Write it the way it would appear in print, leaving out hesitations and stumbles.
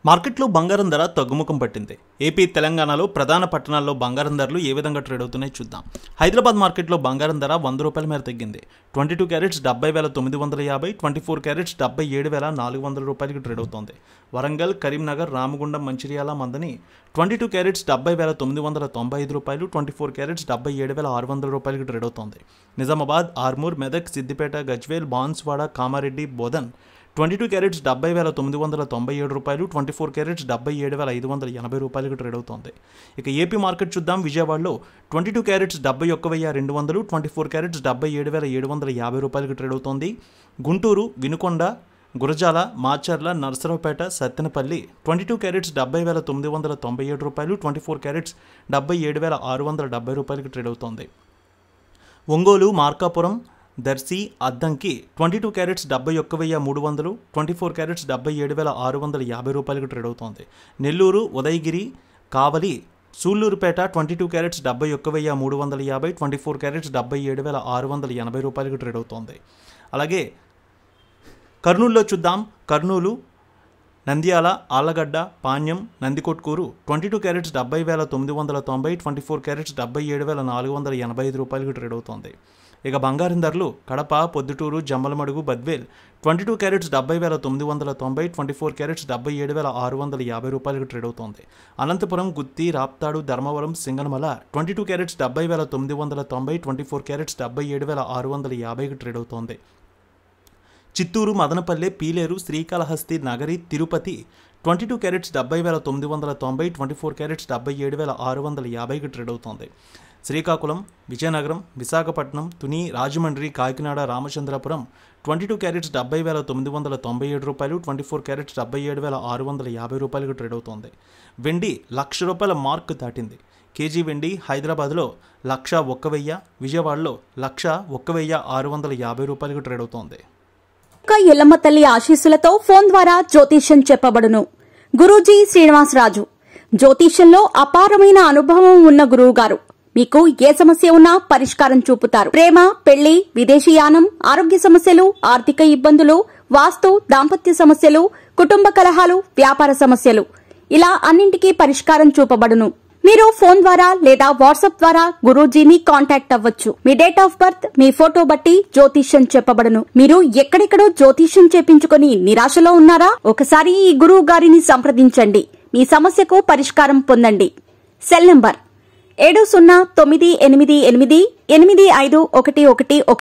మార్కెట్లో బంగారం ధర తగ్గుముఖం పట్టింది. ఏపీ, తెలంగాణలో ప్రధాన పట్టణాల్లో బంగారం ధరలు ఏ విధంగా ట్రేడ్ అవుతున్నాయో చూద్దాం. హైదరాబాద్ మార్కెట్లో బంగారం ధర 100 రూపాయల మేర తగ్గింది. 22 క్యారెట్స్ 70,950, 24 క్యారెట్స్ 77,400 రూపాయలకి ట్రేడ్ అవుతోంది. వరంగల్, కరీంనగర్, రామగుండం, మంచిర్యాల, మందని 22 క్యారెట్స్ 70,995 రూపాయలు, 24 క్యారెట్స్ 77,600 రూపాయలకి ట్రేడ్ అవుతోంది. నిజామాబాద్, ఆర్మూర్, మెదక్, సిద్దిపేట, గజ్వేల్, బాన్స్వాడ, కామారెడ్డి, బోధన్ 22 క్యారెట్స్ 70,997 రూపాయలు, 24 క్యారెట్స్ 77,580 రూపాయలకి ట్రేడ్ అవుతోంది. ఇక ఏపీ మార్కెట్ చూద్దాం. విజయవాడలో 22 క్యారెట్స్ 71,200, 24 క్యారెట్స్ 77,750 రూపాయలకి ట్రేడ్ అవుతోంది. గుంటూరు, వినుకొండ, గురజాల, మాచర్ల, నర్సరావుపేట, సత్తెనపల్లి 22 క్యారెట్స్ 70,997 రూపాయలు, 24 క్యారెట్స్ 77,670 రూపాయలకి ట్రేడ్ అవుతోంది. ఒంగోలు, మార్కాపురం, దర్శి, అద్దంకి 22 క్యారెట్స్ 71,300, 24 క్యారెట్స్ 77,650 రూపాయలకి ట్రేడ్ అవుతోంది. నెల్లూరు, ఉదయగిరి, కావలి, సూళ్లూరుపేట 22 క్యారెట్స్ 71,350, 24 క్యారెట్స్ 77,680 రూపాయలకి ట్రేడ్ అవుతోంది. అలాగే కర్నూలులో చూద్దాం. కర్నూలు, నంద్యాల, ఆళ్లగడ్డ, పాణ్యం, నందికొట్కూరు 22 క్యారెట్స్ 70,990, 24 క్యారెట్స్ 77,485 రూపాయలకి ట్రేడ్ అవుతోంది. ఇక బంగారం ధరలు కడప, పొద్దుటూరు, జమ్మలమడుగు, బద్వేల్ 22 క్యారెట్స్ 70,990, 24 క్యారెట్స్ 77,650 రూపాయలకి ట్రేడ్ అవుతోంది. అనంతపురం, గుత్తి, రాప్తాడు, ధర్మవరం, సింగనమల 22 క్యారెట్స్ 70,990, 24 క్యారెట్స్ 77,650కి ట్రేడ్ అవుతోంది. చిత్తూరు, మదనపల్లె, పీలేరు, శ్రీకాళహస్తి, నగరి, తిరుపతి 22 క్యారెట్స్ 70,990, 24 క్యారెట్స్ 77,650కి ట్రేడ్ అవుతోంది. శ్రీకాకుళం, విజయనగరం, విశాఖపట్నం, తుని, రాజమండ్రి, కాకినాడ, రామచంద్రపురం 22 క్యారెట్స్ 70,997 రూపాయలు, 24 క్యారెట్స్ 77,650 రూపాయలకు ట్రేడ్ అవుతోంది. వెండి 1,00,000 రూపాయల మార్క్ దాటింది. కేజీ వెండి హైదరాబాద్లో 1,01,000, విజయవాడలో 1,01,650 రూపాయలకు ట్రేడ్ అవుతోంది. ఎల్లమ్మ తల్లి ఆశీస్సులతో ఫోన్ ద్వారా జ్యోతిష్యం చెప్పబడును. గురూజీ శ్రీనివాసరాజు జ్యోతిష్యంలో అపారమైన అనుభవం ఉన్న గురువు గారు మీకు ఏ సమస్య ఉన్నా పరిష్కారం చూపుతారు. ప్రేమ, పెళ్లి, విదేశీయానం, ఆరోగ్య సమస్యలు, ఆర్థిక ఇబ్బందులు, వాస్తు, దాంపత్య సమస్యలు, కుటుంబ కలహాలు, వ్యాపార సమస్యలు ఇలా అన్నింటికీ పరిష్కారం చూపబడును. మీరు ఫోన్ ద్వారా లేదా వాట్సాప్ ద్వారా గురూజీని కాంటాక్ట్ అవ్వచ్చు. మీ డేట్ ఆఫ్ బర్త్, మీ ఫోటో బట్టి జ్యోతిష్యం చెప్పబడును. మీరు ఎక్కడెక్కడో జ్యోతిష్యం చేపించుకుని నిరాశలో ఉన్నారా? ఒకసారి ఈ గురువు గారిని సంప్రదించండి. మీ సమస్యకు పరిష్కారం పొందండి. Cell number 7098885511